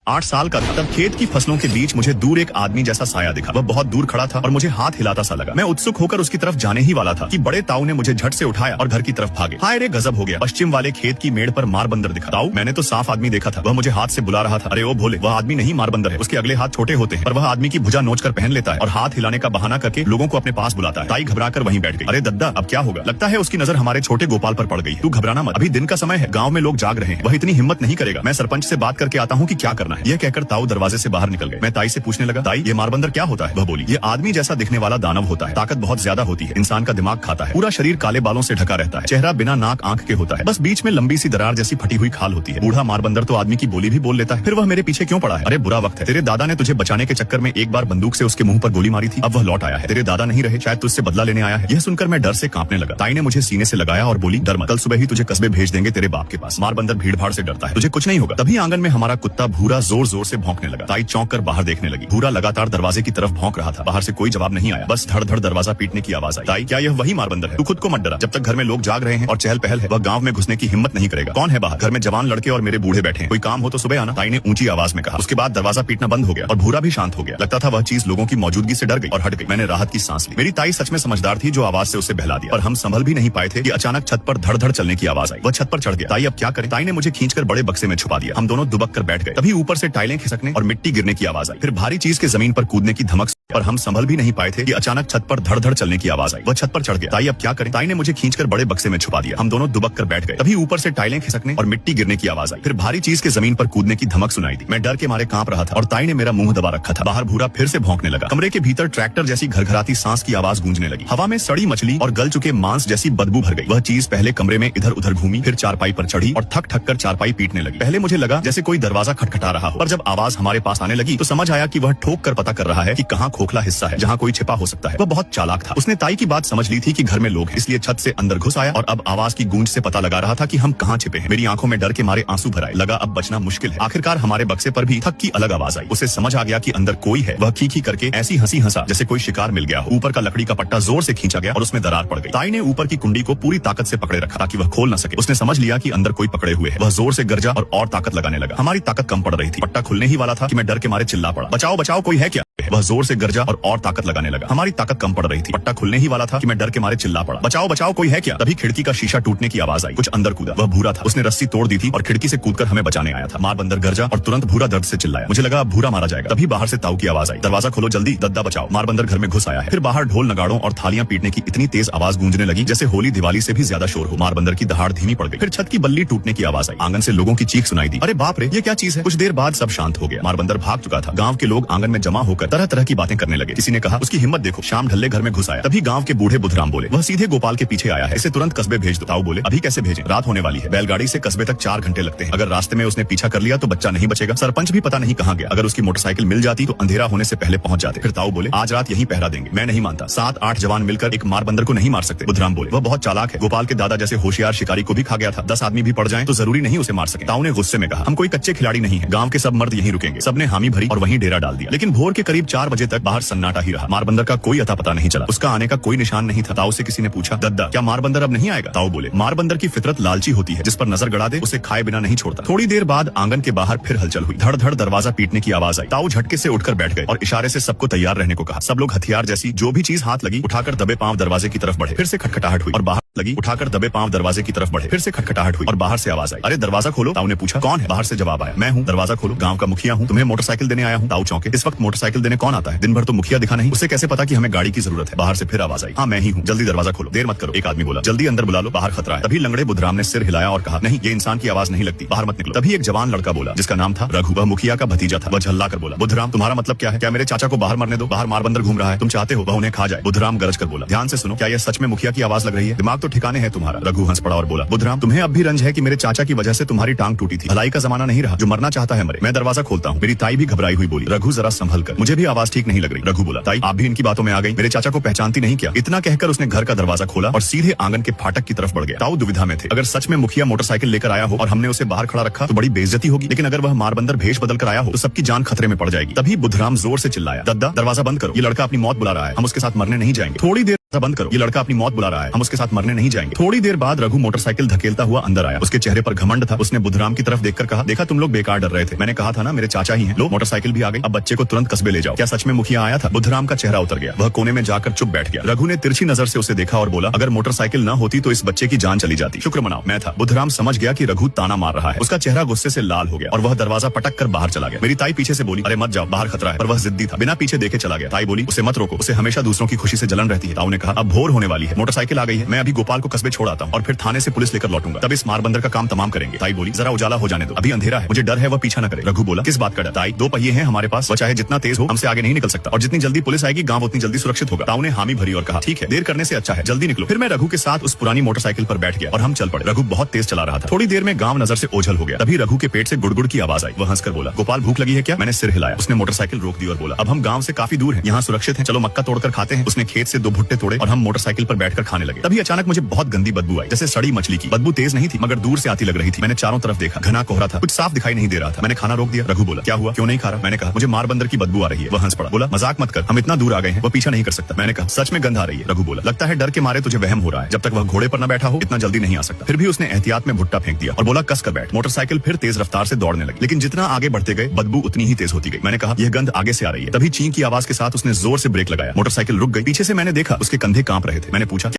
8 साल का था तब खेत की फसलों के बीच मुझे दूर एक आदमी जैसा साया दिखा। वह बहुत दूर खड़ा था और मुझे हाथ हिलाता सा लगा। मैं उत्सुक होकर उसकी तरफ जाने ही वाला था कि बड़े ताऊ ने मुझे झट से उठाया और घर की तरफ भागे। हाय रे गजब हो गया। पश्चिम वाले खेत की मेड़ पर मार बंदर दिखा। ताऊ, मैंने तो साफ आदमी देखा था। वह मुझे हाथ से बुला रहा था। अरे ओ भोले, वह आदमी नहीं मार बंदर है। उसके अगले हाथ छोटे होते हैं और वह आदमी की भुजा नोच कर पहन लेता है और हाथ हिलाने का बहाना करके लोगों को अपने पास बुलाता है। ताई घबरा कर वहीं बैठ गई। अरे दद्दा, अब क्या होगा? लगता है उसकी नजर हमारे छोटे गोपाल पर पड़ गई है। तू घबराना मत, अभी दिन का समय है, गाँव में लोग जाग रहे हैं। वह इतनी हिम्मत नहीं करेगा। मैं सरपंच से बात करके आता हूँ कि क्या करना है। यह कहकर ताऊ दरवाजे से बाहर निकल गए। मैं ताई से पूछने लगा, ताई ये मारबंदर क्या होता है? वह बोली, ये आदमी जैसा दिखने वाला दानव होता है। ताकत बहुत ज्यादा होती है, इंसान का दिमाग खाता है। पूरा शरीर काले बालों से ढका रहता है। चेहरा बिना नाक आंख के होता है, बस बीच में लंबी सी दरार जैसी फटी हुई खाल होती है। बूढ़ा मारबंदर तो आदमी की बोली भी बोल लेता है। फिर वह मेरे पीछे क्यों पड़ा है? अरे बुरा वक्त है। तेरे दादा ने तुझे बचाने के चक्कर में एक बार बंदूक से उसके मुंह पर गोली मारी थी। अब वह लौट आया है। तेरे दादा नहीं रहे, शायद तुझसे बदला लेने आया है। यह सुनकर मैं डर से कांपने लगा। ताई ने मुझे सीने से लगाया और बोली, डर मत, कल सुबह ही तुझे कस्बे भेज देंगे तेरे बाप के पास। मारबंदर भीड़ भाड़ से डरता है, तुझे कुछ नहीं होगा। तभी आंगन में हमारा कुत्ता भूरा जोर जोर से भौंकने लगा। ताई चौंक कर बाहर देखने लगी। भूरा लगातार दरवाजे की तरफ भौंक रहा था। बाहर से कोई जवाब नहीं आया, बस धड़ धड़ दरवाजा पीटने की आवाज आई। ताई, क्या यह वही मारबंदर है? तू खुद को मत डरा। जब तक घर में लोग जाग रहे हैं और चहल पहल है, वह गांव में घुसने की हिम्मत नहीं करेगा। कौन है बाहर? घर में जवान लड़के और मेरे बूढ़े बैठे हैं। कोई काम हो तो सुबह आना, ताई ने ऊंची आवाज में कहा। उसके बाद दरवाजा पीटना बंद हो गया और भूरा भी शांत हो गया। लगता था वह चीज लोगों की मौजूदगी से डर गई और हट गई। मैंने राहत की सांस ली। मेरी ताई सच में समझदार थी जो आवाज से उसे बहला दिया। पर हम संभल भी नहीं पाए थे कि अचानक छत पर धड़ धड़ चलने की आवाज आई। वह छत पर चढ़ गया। ताई, अब क्या करें? ताई ने मुझे खींचकर बड़े बक्से में छुपा दिया। हम दोनों दुबक कर बैठ गए। तभी ऊपर से टाइलें खिसकने और मिट्टी गिरने की आवाज आई। फिर भारी चीज के जमीन पर कूदने की धमक, पर हम संभल भी नहीं पाए थे कि अचानक छत पर धड़ धड़ चलने की आवाज आई। वह छत पर चढ़ गया। ताई, अब क्या करें? ताई ने मुझे खींचकर बड़े बक्से में छुपा दिया। हम दोनों दुबक कर बैठ गए। तभी ऊपर से टाइलें खिसकने और मिट्टी गिरने की आवाज आई। फिर भारी चीज के जमीन पर कूदने की धमक सुनाई दी। मैं डर के मारे कांप रहा था और ताई ने मेरा मुंह दबा रखा था। बाहर भूरा फिर से भौंकने लगा। कमरे के भीतर ट्रैक्टर जैसी घरघराती सांस की आवाज गूंजने लगी। हवा में सड़ी मछली और गल चुके मांस जैसी बदबू भर गई। वह चीज पहले कमरे में इधर उधर घूमी, फिर चारपाई पर चढ़ी और थक थक कर चारपाई पीटने लगी। पहले मुझे लगा जैसे कोई दरवाजा खटखटा रहा हो, पर जब आवाज हमारे पास आने लगी तो समझ आया कि वह ठोक कर पता कर रहा है कि कहाँ खोखला हिस्सा है जहाँ कोई छिपा हो सकता है। वह बहुत चालाक था। उसने ताई की बात समझ ली थी कि घर में लोग हैं, इसलिए छत से अंदर घुस आया और अब आवाज की गूंज से पता लगा रहा था कि हम कहाँ छिपे हैं। मेरी आंखों में डर के मारे आंसू भर आए। लगा अब बचना मुश्किल है। आखिरकार हमारे बक्से पर भी थक की अलग आवाज आई। उसे समझ आ गया कि अंदर कोई है। वह खी खी करके ऐसी हंसी हंसा जैसे कोई शिकार मिल गया हो। ऊपर का लकड़ी का पट्टा जोर से खींचा गया और उसमें दरार पड़ गई। ताई ने ऊपर की कुंडी को पूरी ताकत से पकड़े रखा ताकि वह खोल न सके। उसने समझ लिया कि अंदर कोई पकड़े हुए है। वह जोर से गरजा और ताकत लगाने लगा। हमारी ताकत कम पड़ रही थी। पट्टा खुलने ही वाला था कि मैं डर के मारे चिल्ला पड़ा, बचाओ बचाओ, कोई है क्या? वह जोर से गरजा और ताकत लगाने लगा। हमारी ताकत कम पड़ रही थी। पट्टा खुलने ही वाला था कि मैं डर के मारे चिल्ला पड़ा, बचाओ बचाओ, कोई है क्या? तभी खिड़की का शीशा टूटने की आवाज आई। कुछ अंदर कूदा। वह भूरा था। उसने रस्सी तोड़ दी थी और खिड़की से कूदकर हमें बचाने आया था। मारबंदर गरजा और तुरंत भूरा दर्द से चिल्लाया। मुझे लगा अब भूरा मारा जाएगा। तभी बाहर से ताऊ की आवाज आई, दरवाजा खोलो जल्दी, दद्दा बचाओ, मारबंदर घर में घुस आया है। फिर बाहर ढोल नगाड़ों और थालियां पीटने की इतनी तेज आवाज गूंजने लगी जैसे होली दिवाली से भी ज्यादा शोर हो। मारबंदर की दहाड़ धीमी पड़ गई। फिर छत की बल्ली टूटने की आवाज आई। आंगन से लोगों की चीख सुनाई दी। अरे बाप रे, ये क्या चीज है? कुछ देर बाद सब शांत हो गया। मारबंदर भाग चुका था। गांव के लोग आंगन में जमा होकर तरह तरह की बातें करने लगे। किसी ने कहा, उसकी हिम्मत देखो, शाम ढल्ले घर में घुस आया। तभी गांव के बूढ़े बुधराम बोले, वह सीधे गोपाल के पीछे आया है, इसे तुरंत कस्बे भेज दो। ताऊ बोले, अभी कैसे भेजें? रात होने वाली है। बैलगाड़ी से कस्बे तक 4 घंटे लगते हैं। अगर रास्ते में उसने पीछा कर लिया तो बच्चा नहीं बचेगा। सरपंच भी पता नहीं कहाँ गया। अगर उसकी मोटरसाइकिल मिल जाती तो अंधेरा होने से पहले पहुंच जाते। फिर ताऊ बोले, आज रात यहीं पहरा देंगे। मैं नहीं मानता। 7-8 जवान मिलकर एक मारबंदर को नहीं मार सकते। बुधराम बोले, वह बहुत चालाक है। गोपाल के दादा जैसे होशियार शिकारी को भी खा गया था। 10 आदमी भी पड़ जाएं तो जरूरी नहीं उसे मार सके। ताऊ ने गुस्से में कहा, हम कोई कच्चे खिलाड़ी नहीं है। गांव के सब मर्द यहीं रुकेंगे। सबने हामी भरी और वहीं डेरा डाल दिया। लेकिन भोर के करीब 4 बजे तक बाहर सन्नाटा ही रहा। मारबंदर का कोई अता पता नहीं चला। उसका आने का कोई निशान नहीं था। ताऊ से किसी ने पूछा, दद्दा, क्या मारबंदर अब नहीं आएगा? ताऊ बोले, मारबंदर की फितरत लालची होती है, जिस पर नजर गड़ा दे उसे खाए बिना नहीं छोड़ता। थोड़ी देर बाद आंगन के बाहर फिर हलचल हुई। धड़ धड़ दरवाजा पीटने की आवाज आई। ताऊ झटके से उठकर बैठ गए और इशारे से सबको तैयार रहने को कहा। सब लोग हथियार जैसी जो भी चीज हाथ लगी उठाकर दबे पांव दरवाजे की तरफ बढ़े। फिर से खटखटाहट हुई और बाहर लगी। उठाकर दबे पांव दरवाजे की तरफ बढ़े। फिर से खटखटाहट हुई और बाहर से आवाज आई, अरे दरवाजा खोलो। ताऊ ने पूछा, कौन है? बाहर से जवाब आया, मैं हूँ, दरवाजा खोलो। गांव का मुखिया हूँ, तुम्हें मोटरसाइकिल देने आया हूँ। ताऊ चौंके। इस वक्त मोटरसाइकिल देने कौन आता है? दिन भर तो मुखिया दिखा नहीं, उसे कैसे पता कि हमें गाड़ी की जरूरत है? बाहर से फिर आवाज आई, हाँ मैं ही हूँ, जल्दी दरवाजा खोलो, देर मत करो। एक आदमी बोला, जल्दी अंदर बुला लो, बाहर खतरा है। तभी लंगड़े बुधराम ने सिर हिलाया और कहा, नहीं, ये इंसान की आवाज नहीं लगती, बाहर मत निकलो। तभी एक जवान लड़का बोला जिसका नाम था रघु। वह मुखिया का भतीजा था। वह झल्ला कर बोला, बुधराम तुम्हारा मतलब क्या है? क्या मेरे चाचा को बाहर मरने दो? बाहर मारबंदर घूम रहा है, तुम चाहते हो वह उन्हें खा जाए? बुधराम गरज कर बोला, ध्यान से सुनो, क्या यह सच में मुखिया की आवाज लग रही है? दिमाग तो ठिकाने है तुम्हारा। रघु हंस पड़ा और बोला, बुधराम तुम्हें अब भी रंज है कि मेरे चाचा की वजह से तुम्हारी टांग टूटी थी। भलाई का जमाना नहीं रहा, जो मरना चाहता है मरे। मैं दरवाजा खोलता हूँ। मेरी ताई भी घबराई हुई बोली, रघु जरा संभल कर, मुझे भी आवाज ठीक नहीं लग रही। रघु बोला, ताई आप भी इनकी बातों में आ गई, मेरे चाचा को पहचानती नहीं क्या? इतना कहकर उसने घर का दरवाजा खोला और सीधे आंगन के फाटक की तरफ बढ़ गया। ताऊ दुविधा में थे। अगर सच में मुखिया मोटरसाइकिल लेकर आया हो और हमने उसे बाहर खड़ा रखा तो बड़ी बेइज्जती होगी, लेकिन अगर वह मारबंदर भेष बदल कर आया हो तो सबकी जान खतरे में पड़ जाएगी। तभी बुधराम जोर से चिल्लाया, दद्दा दरवाजा बंद करो, ये लड़का अपनी मौत बुला रहा है, हम उसके साथ मरने नहीं जाएंगे। थोड़ी देर बंद करो, ये लड़का अपनी मौत बुला रहा है, हम उसके साथ मरने नहीं जाएंगे। थोड़ी देर बाद रघु मोटरसाइकिल धकेलता हुआ अंदर आया। उसके चेहरे पर घमंड था। उसने बुधराम की तरफ देखकर कहा, देखा तुम लोग बेकार डर रहे थे, मैंने कहा था ना मेरे चाचा ही हैं। लो मोटरसाइकिल भी आ गई, अब बच्चे को तुरंत कस्बे ले जाओ। क्या सच में मुखिया आया था? बुधराम का चेहरा उतर गया। वह कोने में जाकर चुप बैठ गया। रघु ने तिरछी नजर से उसे देखा और बोला, अगर मोटरसाइकिल न होती तो इस बच्चे की जान चली जाती। शुक्र मनाओ मैं था। बुधराम समझ गया कि रघु ताना मार रहा है। उसका चेहरा गुस्से से लाल हो गया और वह दरवाजा पटक कर बाहर चला गया। मेरी ताई पीछे से बोली, अरे मत जाओ, बाहर खतरा है, पर वह जिद्दी था, बिना पीछे देखे चला गया। ताई बोली, उसे मत रोको, उसे हमेशा दूसरों की खुशी से जलन रहती है। ताऊ ने कहा, अब भोर होने वाली है, मोटरसाइकिल आ गई है, मैं अभी गोपाल को कस्बे छोड़ आता हूँ और फिर थाने से पुलिस लेकर लौटूंगा, तब इस मारबंदर का काम तमाम करेंगे। ताई बोली, जरा उजाला हो जाने दो, अभी अंधेरा है, मुझे डर है वह पीछा न करे। रघु बोला, किस बात का डर? ताई, 2 पहिए हैं हमारे पास, वह चाहे जितना तेज हो हमसे आगे नहीं निकल सकता, और जितनी जल्दी पुलिस आएगी गांव उतनी जल्दी सुरक्षित होगा। ताऊ ने हामी भरी और कहा, ठीक है, देर करने से अच्छा है, जल्दी निकलो। फिर मैं रघु के साथ उस पुरानी मोटरसाइकिल पर बैठ गया और हम चल पड़े। रघु बहुत तेज चला रहा था। थोड़ी देर में गांव नजर से ओझल हो गया। तभी रघु के पेट से गुड़गुड़ की आवाज आई। वह हंसकर बोला, गोपाल भूख लगी है क्या? मैंने सिर हिलाया। उसने मोटरसाइकिल रोक दी और बोला, अब हम गांव से काफी दूर हैं, यहाँ सुरक्षित है, चलो मक्का तोड़कर खाते हैं। उसने खेत से 2 भुट्टे तोड़े और हम मोटरसाइकिल पर बैठकर खाने लगे। तभी अचानक मुझे बहुत गंदी बदबू आई, जैसे सड़ी मछली की। बदबू तेज नहीं थी मगर दूर से आती लग रही थी। मैंने चारों तरफ देखा, घना कोहरा था, कुछ साफ दिखाई नहीं दे रहा था। मैंने खाना रोक दिया। रघु बोला, क्या हुआ, क्यों नहीं खा रहा? मैंने कहा, मुझे मारबंदर की बदबू आ रही है। वह हंस पड़ा, बोला, मजाक मत कर, हम इतना दूर आ गए हैं, वह पीछा नहीं कर सकता। मैंने कहा, सच में गंध आ रही है। रघु बोला, लगता है डर के मारे तुझे वहम हो रहा है, जब तक वह घोड़े पर न बैठा हो इतना जल्दी नहीं आ सकता। फिर भी उसने एहतियात में भुट्टा फेंक दिया और बोला, कस कर बैठ। मोटरसाइकिल फिर तेज रफ्तार से दौड़ने लगी, लेकिन जितना आगे बढ़ते गए बदबू उतनी ही तेज होती गई। मैंने कहा, यह गंध आगे से आ रही है। तभी चीं की आवाज के साथ उसने जोर से ब्रेक लगाया। मोटरसाइकिल रुक गई। पीछे से मैंने देखा उसके कंधे कांप रहे थे। मैंने पूछा,